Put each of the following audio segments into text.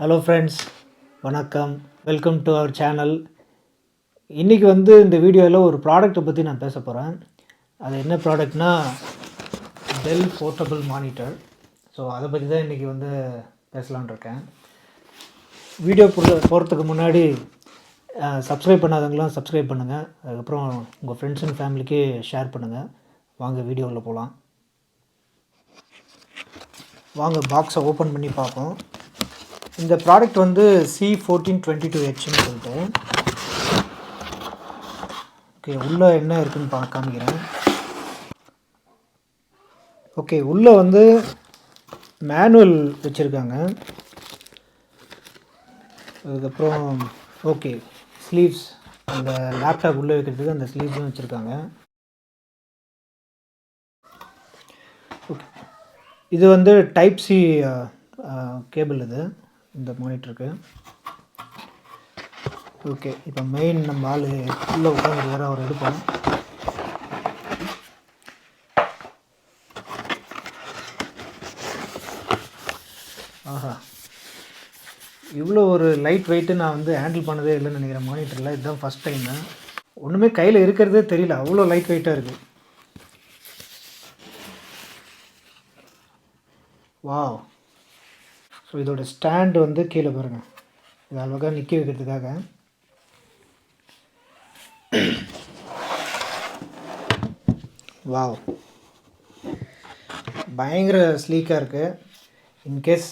Hello friends, வணக்கம். Welcome to our channel. இன்றைக்கி இந்த வீடியோவில் ஒரு ப்ராடக்ட்டை பற்றி நான் பேச போகிறேன். அது என்ன ப்ராடக்ட்னா டெல் போர்ட்டபிள் மானிட்டர். ஸோ அதை பற்றி தான் இன்றைக்கி பேசலான் இருக்கேன். வீடியோ போகிறதுக்கு முன்னாடி சப்ஸ்கிரைப் பண்ணாதவங்களாம் சப்ஸ்கிரைப் பண்ணுங்கள். அதுக்கப்புறம் உங்கள் ஃப்ரெண்ட்ஸ் அண்ட் ஃபேமிலிக்கு ஷேர் பண்ணுங்கள். வாங்க வீடியோவில் போகலாம். வாங்க பாக்ஸை ஓப்பன் பண்ணி பார்ப்போம். இந்த ப்ராடக்ட் C1422Hன்னு சொல்லிட்டு. ஓகே, உள்ளே என்ன இருக்குதுன்னு காமிக்கிறேன். ஓகே, உள்ளே மேனுவல் வச்சுருக்காங்க. அதுக்கப்புறம் ஓகே ஸ்லீவ்ஸ், அந்த லேப்டாப் உள்ளே வைக்கிறதுக்கு அந்த ஸ்லீவ்ஸும் வச்சுருக்காங்க. ஓகே, இது டைப் சி கேபிள் இது இந்த மானிட்டருக்கு. ஓகே, இப்போ மெயின் நம்ம ஆள் உள்ளே உட்காந்து வேறு அவர் எடுப்போம். ஆஹா, இவ்வளோ ஒரு லைட் வெயிட்டு நான் ஹேண்டில் பண்ணதே இல்லைன்னு நினைக்கிறேன் மானிட்டரில். இதுதான் ஃபஸ்ட் டைமு. ஒன்றுமே கையில் இருக்கிறதே தெரியல, அவ்வளோ லைட் வெயிட்டாக இருக்குது. வாவ். ஸோ இதோட ஸ்டாண்டு கீழே பாருங்கள், இது அழகாக நிற்க வைக்கிறதுக்காக. வாவ், பயங்கர ஸ்லீக்காக இருக்குது. இன்கேஸ்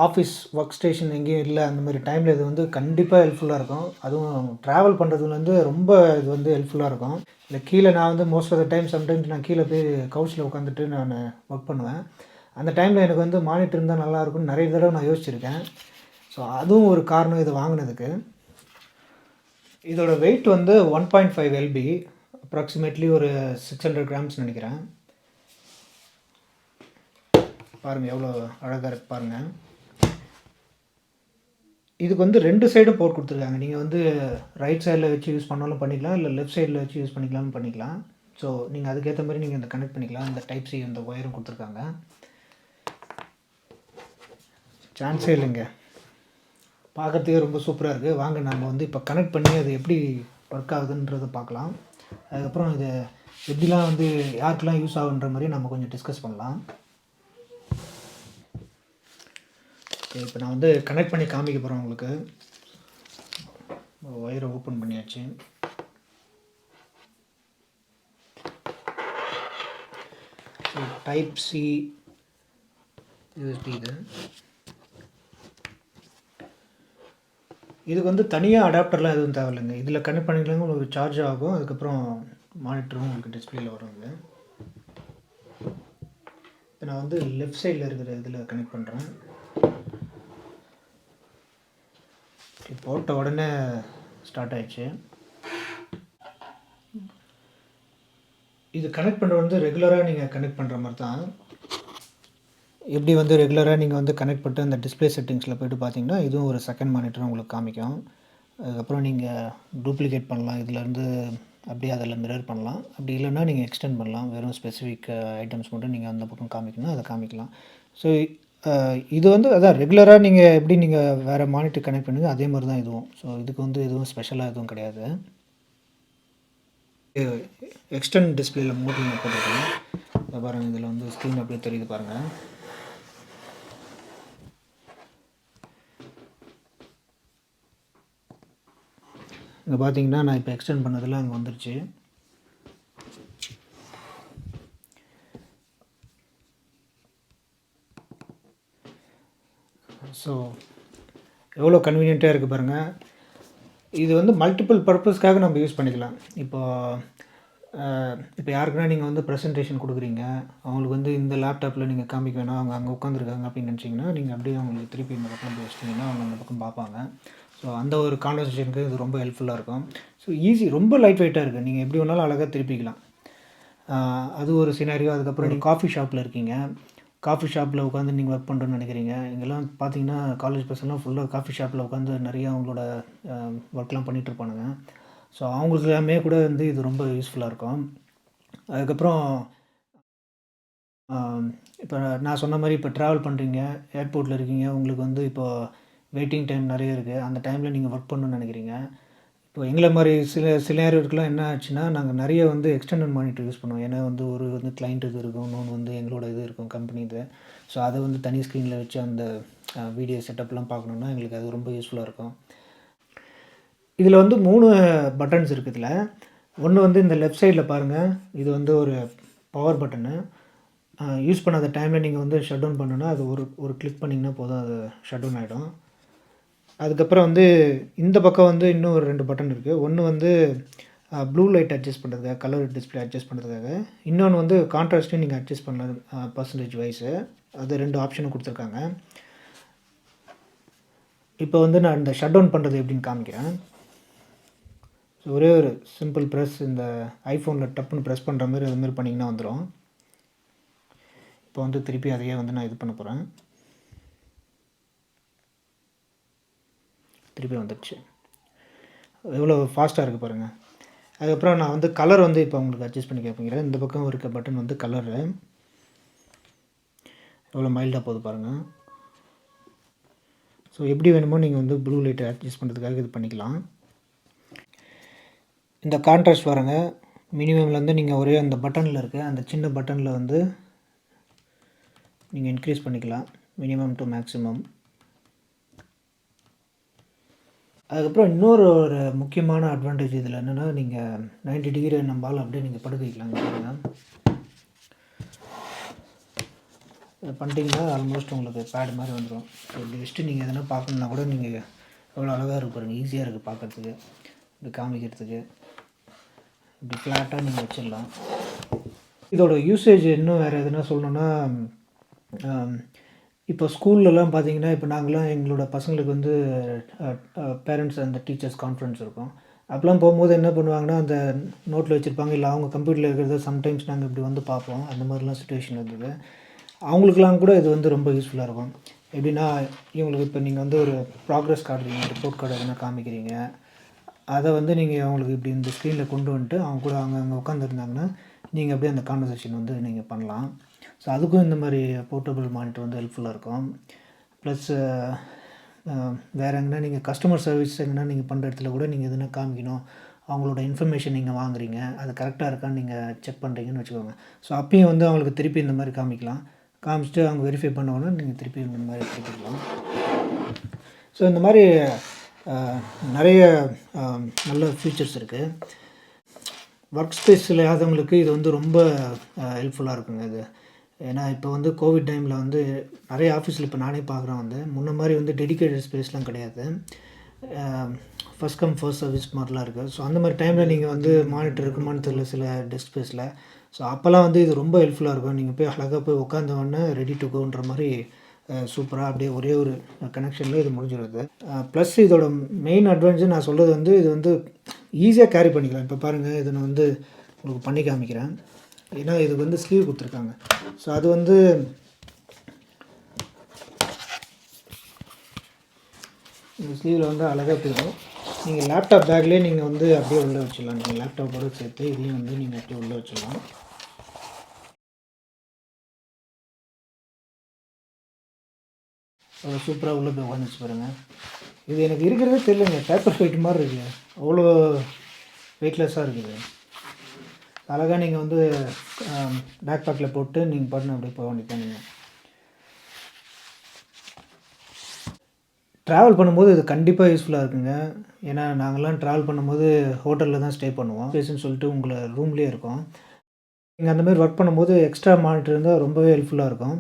ஆஃபீஸ் ஒர்க் ஸ்டேஷன் எங்கேயும் இல்லை அந்த மாதிரி டைமில் இது கண்டிப்பாக ஹெல்ப்ஃபுல்லாக இருக்கும். அதுவும் ட்ராவல் பண்ணுறதுல ரொம்ப இது ஹெல்ப்ஃபுல்லாக இருக்கும். இல்லை கீழே நான் most of the time sometimes நான் கீழே போய் கவுச்சில் உட்காந்துட்டு நான் ஒர்க் பண்ணுவேன். அந்த டைமில் எனக்கு மானிட்டர் இருந்தால் நல்லாயிருக்கும்னு நிறைய தடவை நான் யோசிச்சுருக்கேன். ஸோ அதுவும் ஒரு காரணம் இது வாங்கினதுக்கு. இதோட வெயிட் 1.5 LB, அப்ராக்சிமேட்லி ஒரு 600 grams நினைக்கிறேன். பாருங்கள் எவ்வளோ அழகாக இருக்குது பாருங்கள். இதுக்கு 2 சைடும் போர்ட் கொடுத்துருக்காங்க. நீங்கள் ரைட் சைடில் வச்சு யூஸ் பண்ணாலும் பண்ணிக்கலாம், இல்லை லெஃப்ட் சைடில் வச்சு யூஸ் பண்ணிக்கலாம்னு பண்ணிக்கலாம். ஸோ நீங்கள் அதுக்கேற்ற மாதிரி நீங்கள் இந்த கனெக்ட் பண்ணிக்கலாம். இந்த டைப் சி இந்த ஒயரும் கொடுத்துருக்காங்க. சான்ஸே இல்லைங்க, பார்க்குறதுக்கே ரொம்ப சூப்பராக இருக்குது. வாங்க நம்ம இப்போ கனெக்ட் பண்ணி அது எப்படி ஒர்க் ஆகுதுன்றதை பார்க்கலாம். அதுக்கப்புறம் இது எப்படிலாம் யாருக்கெல்லாம் யூஸ் ஆகுன்ற மாதிரி நம்ம கொஞ்சம் டிஸ்கஸ் பண்ணலாம். ஓகே, இப்போ நான் கனெக்ட் பண்ணி காமிக்க போகிறேன் உங்களுக்கு. ஒயரை ஓப்பன் பண்ணியாச்சு. டைப் சி யூஎஸ்பி இதுக்கு தனியாக அடாப்டர்லாம் எதுவும் தேவையில்லைங்க. இதில் கனெக்ட் பண்ணிக்கலாங்க, உங்களுக்கு சார்ஜ் ஆகும். அதுக்கப்புறம் மானிட்டரும் உங்களுக்கு டிஸ்பிளேயில் வருங்க. இப்போ நான் லெஃப்ட் சைடில் இருக்கிற இதில் கனெக்ட் பண்ணுறேன். போட்ட உடனே ஸ்டார்ட் ஆயிடுச்சு. இது கனெக்ட் பண்ணுறது ரெகுலராக நீங்கள் கனெக்ட் பண்ணுற மாதிரி தான். எப்படி ரெகுலராக நீங்கள் கனெக்ட் பண்ணிட்டு அந்த டிஸ்பிளே செட்டிங்ஸில் போய்ட்டு பார்த்தீங்கன்னா இதுவும் ஒரு செகண்ட் மானிட்டர் உங்களுக்கு காமிக்கும். அதுக்கப்புறம் நீங்கள் டூப்ளிகேட் பண்ணலாம், இதிலேருந்து அப்படியே அதில் மிரர் பண்ணலாம். அப்படி இல்லைன்னா நீங்கள் எக்ஸ்டெண்ட் பண்ணலாம். வெறும் ஸ்பெசிஃபிக் ஐட்டம்ஸ் மட்டும் நீங்கள் அந்த பக்கம் காமிக்கணும், அதை காமிக்கலாம். ஸோ இது அதான் ரெகுலராக நீங்கள் எப்படி நீங்கள் வேறு மானிட்டர் கனெக்ட் பண்ணுங்க அதே மாதிரி தான் இதுவும். ஸோ இதுக்கு எதுவும் ஸ்பெஷலாக எதுவும் கிடையாது. எக்ஸ்டெண்ட் டிஸ்பிளேயில் மோட் நீங்கள் போட்டுருக்கோம். இதை பாருங்கள், இதில் ஸ்க்ரீன் அப்படியே தெரியுது பாருங்கள். இங்கே பார்த்தீங்கன்னா நான் இப்போ எக்ஸ்டெண்ட் பண்ணதில் அங்கே வந்துருச்சு. ஸோ எவ்வளோ கன்வீனியண்ட்டாக இருக்குது பாருங்கள். இது மல்டிபிள் பர்பஸ்க்காக நம்ம யூஸ் பண்ணிக்கலாம். இப்போ யாருக்குன்னா நீங்கள் ப்ரெசன்டேஷன் கொடுக்குறீங்க, அவங்களுக்கு இந்த லேப்டாப்பில் நீங்கள் காமிக்க வேணாம், அவங்க அங்கே உட்காந்துருக்காங்க அப்படின்னு நினச்சிங்கன்னா நீங்கள் அப்படியே அவங்களுக்கு திருப்பி இந்த பக்கம் போய் வச்சிட்டிங்கன்னா அவங்க அந்த பக்கம் பார்ப்பாங்க. ஸோ அந்த ஒரு கான்வர்சேஷனுக்கு இது ரொம்ப ஹெல்ப்ஃபுல்லாக இருக்கும். ஸோ ஈஸி, ரொம்ப லைட் வெயிட்டாக இருக்குது. நீங்கள் எப்படி வேணாலும் அழகாக திருப்பிக்கலாம். அது ஒரு சினாரியோ. அதுக்கப்புறம் நீங்கள் காஃபி ஷாப்பில் இருக்கீங்க, காஃபி ஷாப்பில் உட்காந்து நீங்கள் ஒர்க் பண்ணுறோன்னு நினைக்கிறீங்க. இங்கெல்லாம் பார்த்தீங்கன்னா காலேஜ் பசங்களாம் ஃபுல்லாக காஃபி ஷாப்பில் உட்காந்து நிறையா அவங்களோட ஒர்க்லாம் பண்ணிகிட்ருப்பானுங்க. ஸோ அவங்களுக்கு எல்லாமே கூட இது ரொம்ப யூஸ்ஃபுல்லாக இருக்கும். அதுக்கப்புறம் இப்போ நான் சொன்ன மாதிரி இப்போ ட்ராவல் பண்ணுறீங்க, ஏர்போர்ட்டில் இருக்கீங்க, உங்களுக்கு வந்து இப்போது வெயிட்டிங் டைம் நிறைய இருக்குது. அந்த டைமில் நீங்கள் ஒர்க் பண்ணணும்னு நினைக்கிறீங்க. இப்போ எங்களை மாதிரி சில நேரத்துக்குலாம் என்ன ஆச்சுன்னா, நாங்கள் நிறைய வந்து எக்ஸ்டர்னல் மானிட்டர் யூஸ் பண்ணுவோம். ஏன்னா வந்து ஒரு வந்து கிளைண்ட் இது இருக்கும், இன்னொன்று வந்து எங்களோட இது இருக்கும் கம்பெனி இது. ஸோ அதை வந்து தனி ஸ்க்ரீனில் வச்சு அந்த வீடியோ செட்டப்லாம் பார்க்கணுன்னா எங்களுக்கு அது ரொம்ப யூஸ்ஃபுல்லாக இருக்கும். இதில் வந்து 3 பட்டன்ஸ் இருக்குது இதில். ஒன்று வந்து இந்த லெஃப்ட் சைடில் பாருங்கள், இது வந்து ஒரு பவர் பட்டனு. யூஸ் பண்ணாத டைமில் நீங்கள் வந்து ஷட் டவுன் பண்ணணுன்னா அது ஒரு கிளிக் பண்ணிங்கன்னா போதும், அது ஷட் டவுன் ஆகிடும். அதுக்கப்புறம் வந்து இந்த பக்கம் வந்து இன்னும் ஒரு 2 பட்டன் இருக்குது. ஒன்று வந்து ப்ளூ லைட் அட்ஜஸ்ட் பண்ணுறதுக்காக, கலர் டிஸ்பிளே அட்ஜஸ்ட் பண்ணுறதுக்காக. இன்னொன்று வந்து கான்ட்ராஸ்ட்டையும் நீங்கள் அட்ஜஸ்ட் பண்ணலாம் பர்சன்டேஜ் வைஸு. அது 2 ஆப்ஷனும் கொடுத்துருக்காங்க. இப்போ வந்து நான் இந்த ஷட் டவுன் பண்ணுறது எப்படின்னு காமிக்கிறேன். ஸோ ஒரே ஒரு சிம்பிள் ப்ரெஸ், இந்த ஐஃபோனில் டப்புன்னு ப்ரெஸ் பண்ணுற மாதிரி அதுமாரி பண்ணிங்கன்னா வந்துடும். இப்போ வந்து திருப்பி அதையே வந்து நான் இது பண்ண போகிறேன். திருப்பி வந்துடுச்சு. எவ்வளோ ஃபாஸ்ட்டாக இருக்குது பாருங்கள். அதுக்கப்புறம் நான் வந்து கலர் வந்து இப்போ உங்களுக்கு அட்ஜஸ்ட் பண்ணி கேட்பேங்கிறேன். இந்த பக்கம் இருக்க பட்டன் வந்து கலரு எவ்வளோ மைல்டாக போகுது பாருங்கள். ஸோ எப்படி வேணுமோ நீங்கள் வந்து ப்ளூ லைட்டை அட்ஜஸ்ட் பண்ணுறதுக்காக இது பண்ணிக்கலாம். இந்த கான்ட்ராஸ்ட் பாருங்க, மினிமம்லேருந்து நீங்கள் ஒரே அந்த பட்டனில் இருக்க அந்த சின்ன பட்டனில் வந்து நீங்கள் இன்க்ரீஸ் பண்ணிக்கலாம், மினிமம் டு மேக்ஸிமம். அதுக்கப்புறம் இன்னொரு ஒரு முக்கியமான அட்வான்டேஜ் இதில் என்னென்னா, நீங்கள் 90 டிகிரி நம்பால் அப்படியே நீங்கள் படுக்க வைக்கலாங்க பாருங்கள். இதை பண்ணிட்டீங்கன்னா ஆல்மோஸ்ட் உங்களுக்கு பேட் மாதிரி வந்துடும். ஸோ இப்படி வச்சுட்டு நீங்கள் எதனா பார்க்கணுன்னா கூட நீங்கள் எவ்வளோ அழகாக இருக்குது பாருங்கள், ஈஸியாக இருக்குது பார்க்குறதுக்கு, இப்படி காமிக்கிறதுக்கு. இப்படி ஃப்ளாட்டாக நீங்கள் வச்சிடலாம். இதோட யூசேஜ் இன்னும் வேறு எதுனா சொல்லணுன்னா, இப்போ ஸ்கூல்லலாம் பார்த்தீங்கன்னா, இப்போ நாங்களாம் எங்களோட பசங்களுக்கு வந்து பேரண்ட்ஸ் அந்த டீச்சர்ஸ் கான்ஃபரன்ஸ் இருக்கும். அப்போலாம் போகும்போது என்ன பண்ணுவாங்கன்னா, அந்த நோட்டில் வச்சுருப்பாங்க, இல்லை அவங்க கம்ப்யூட்டரில் இருக்கிறத சம்டைம்ஸ் நாங்கள் இப்படி வந்து பார்ப்போம். அந்த மாதிரிலாம் சுச்சுவேஷன் இருந்தது. அவங்களுக்குலாம் கூட இது வந்து ரொம்ப யூஸ்ஃபுல்லாக இருக்கும். எப்படின்னா, இவங்களுக்கு இப்போ நீங்கள் வந்து ஒரு ப்ராக்ரஸ் காட்டுறீங்க, ரிப்போர்ட் கார்டு எதுனா காமிக்கிறீங்க, அதை வந்து நீங்கள் அவங்களுக்கு இப்படி இந்த ஸ்க்ரீனில் கொண்டு வந்துட்டு அவங்க கூட அங்கே உட்காந்துருந்தாங்கன்னா, நீங்கள் அப்படியே அந்த கான்வர்சேஷன் வந்து நீங்கள் பண்ணலாம். ஸோ அதுக்கும் இந்த மாதிரி போர்ட்டபிள் மானிட்டர் வந்து ஹெல்ப்ஃபுல்லாக இருக்கும். ப்ளஸ் வேறு எங்கன்னா நீங்கள் கஸ்டமர் சர்வீஸ் எங்கன்னா நீங்கள் பண்ணுற இடத்துல கூட நீங்கள் எதுனா காமிக்கணும், அவங்களோட இன்ஃபர்மேஷன் நீங்கள் வாங்குறீங்க, அது கரெக்டாக இருக்கான்னு நீங்கள் செக் பண்ணுறீங்கன்னு வச்சுக்கோங்க. ஸோ அப்பயும் வந்து அவங்களுக்கு திருப்பி இந்த மாதிரி காமிக்கலாம். காமிச்சிட்டு அவங்க வெரிஃபை பண்ணோன்னா நீங்கள் திருப்பி இந்த மாதிரி திருப்பிக்கலாம். ஸோ இந்த மாதிரி நிறைய நல்ல ஃபீச்சர்ஸ் இருக்குது. ஒர்க் ஸ்பேஸ் இல்லாதவங்களுக்கு இது வந்து ரொம்ப ஹெல்ப்ஃபுல்லாக இருக்குங்க இது. ஏன்னா இப்போ வந்து கோவிட் டைமில் வந்து நிறைய ஆஃபீஸில் இப்போ நானே பார்க்குறேன், வந்து முன்ன மாதிரி வந்து டெடிக்கேட்டட் ஸ்பேஸ்லாம் கிடையாது. ஃபஸ்ட் கம் ஃபர்ஸ்ட் சர்வீஸ் மாதிரிலாம் இருக்குது. ஸோ அந்த மாதிரி டைமில் நீங்கள் வந்து மானிட்டர் இருக்குமான்னு தெரியல சில டெஸ்க் ஸ்பேஸில். ஸோ அப்போல்லாம் வந்து இது ரொம்ப ஹெல்ப்ஃபுல்லாக இருக்கும். நீங்கள் போய் அழகாக போய் உட்காந்தவொடனே ரெடி டு கோன்ற மாதிரி சூப்பராக அப்படியே ஒரே ஒரு கனெக்ஷனில் இது முடிஞ்சிடுது. ப்ளஸ் இதோட மெயின் அட்வான்டேஜ் நான் சொல்கிறது வந்து, இது வந்து ஈஸியாக கேரி பண்ணிக்கலாம். இப்போ பாருங்கள், இதை நான் வந்து உங்களுக்கு பண்ணி காமிக்கிறேன். ஏன்னா இதுக்கு வந்து ஸ்லீவ் கொடுத்துருக்காங்க. ஸோ அது வந்து இந்த ஸ்லீவில் வந்து அழகாக போயிடும். நீங்கள் லேப்டாப் பேக்லேயே நீங்கள் வந்து அப்படியே உள்ளே வச்சிடலாம். நீங்கள் லேப்டாப்போடு சேர்த்து இதையும் வந்து நீங்கள் அப்படியே உள்ளே வச்சிடலாம். சூப்பராக உள்ளே போய் உட்காந்துச்சு பாருங்கள். இது எனக்கு இருக்கிறதே தெரியலங்க, பேப்பர் வெயிட் மாதிரி இருக்குது, அவ்வளோ வெயிட்லெஸ்ஸாக இருக்குது. அழகாக நீங்கள் வந்து பேக் பேக்கில் போட்டு நீங்கள் பாட்டுன்னு அப்படியே போக வேண்டியதான். நீங்கள் ட்ராவல் பண்ணும்போது இது கண்டிப்பாக யூஸ்ஃபுல்லாக இருக்குங்க. ஏன்னா நாங்கள்லாம் ட்ராவல் பண்ணும்போது ஹோட்டலில் தான் ஸ்டே பண்ணுவோம். ஸ்பேஸ்ன்னு சொல்லிட்டு உங்களை ரூம்லேயே இருக்கும். நீங்கள் அந்தமாதிரி ஒர்க் பண்ணும்போது எக்ஸ்ட்ரா மானிட்டர் இருந்தால் ரொம்பவே ஹெல்ப்ஃபுல்லாக இருக்கும்.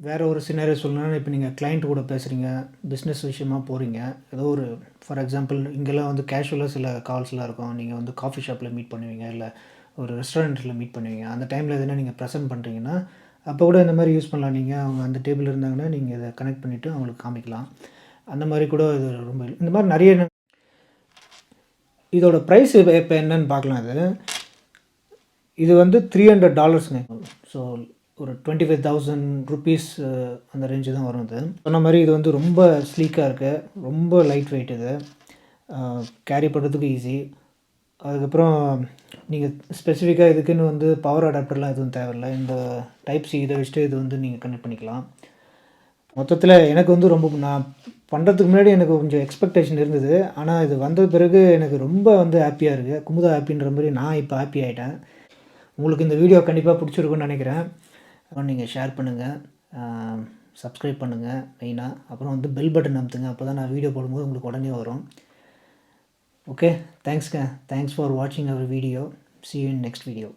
வேறு ஒரு சினாரியோ சொல்லணும்னா, இப்போ நீங்கள் கிளைண்ட் கூட பேசுகிறீங்க, பிஸ்னஸ் விஷயமா போகிறீங்க, ஏதோ ஒரு ஃபார் எக்ஸாம்பிள் இங்கெல்லாம் வந்து கேஷுவலாக சில கால்ஸ்லாம் இருக்கும். நீங்கள் வந்து காஃபி ஷாப்பில் மீட் பண்ணுவீங்க, இல்லை ஒரு ரெஸ்டாரண்ட்டில் மீட் பண்ணுவீங்க. அந்த டைமில் எதுனா நீங்கள் ப்ரெசென்ட் பண்ணுறீங்கன்னா, அப்போ கூட இந்த மாதிரி யூஸ் பண்ணலாம். நீங்கள் அவங்க அந்த டேபிள் இருந்தாங்கன்னா நீங்கள் இதை கனெக்ட் பண்ணிவிட்டு அவங்களுக்கு காமிக்கலாம். அந்த மாதிரி கூட இது ரொம்ப இந்த மாதிரி நிறைய. இதோட ப்ரைஸ் இப்போ என்னன்னு பார்க்கலாம். இது வந்து $300. ஸோ ஒரு 25,000 ருபீஸ் அந்த ரேஞ்சு தான் வரும். இது சொன்ன மாதிரி இது வந்து ரொம்ப ஸ்லீக்காக இருக்குது, ரொம்ப லைட் வெயிட். இது கேரி பண்ணுறதுக்கு ஈஸி. அதுக்கப்புறம் நீங்கள் ஸ்பெசிஃபிக்காக இதுக்குன்னு வந்து பவர் அடாப்டர்லாம் எதுவும் தேவையில்ல. இந்த டைப் சி இதை வச்சுட்டு இது வந்து நீங்கள் கனெக்ட் பண்ணிக்கலாம். மொத்தத்தில் எனக்கு வந்து ரொம்ப நான் பண்ணுறதுக்கு முன்னாடி எனக்கு கொஞ்சம் எக்ஸ்பெக்டேஷன் இருந்தது. ஆனால் இது வந்த பிறகு எனக்கு ரொம்ப வந்து ஹேப்பியாக இருக்குது. குமுதா ஹேப்பின்ற மாதிரி நான் இப்போ ஹேப்பி ஆகிட்டேன். உங்களுக்கு இந்த வீடியோ கண்டிப்பாக பிடிச்சிருக்குன்னு நினைக்கிறேன். அப்புறம் நீங்கள் ஷேர் பண்ணுங்கள், சப்ஸ்கிரைப் பண்ணுங்கள் மெயினாக. அப்புறம் வந்து பெல் பட்டன் அமுத்துங்க. அப்போ தான் நான் வீடியோ போடும்போது உங்களுக்கு உடனே வரும். ஓகே, தேங்க்ஸ்ங்க. தேங்க்ஸ் ஃபார் வாட்சிங் அவர் video. See you in next video.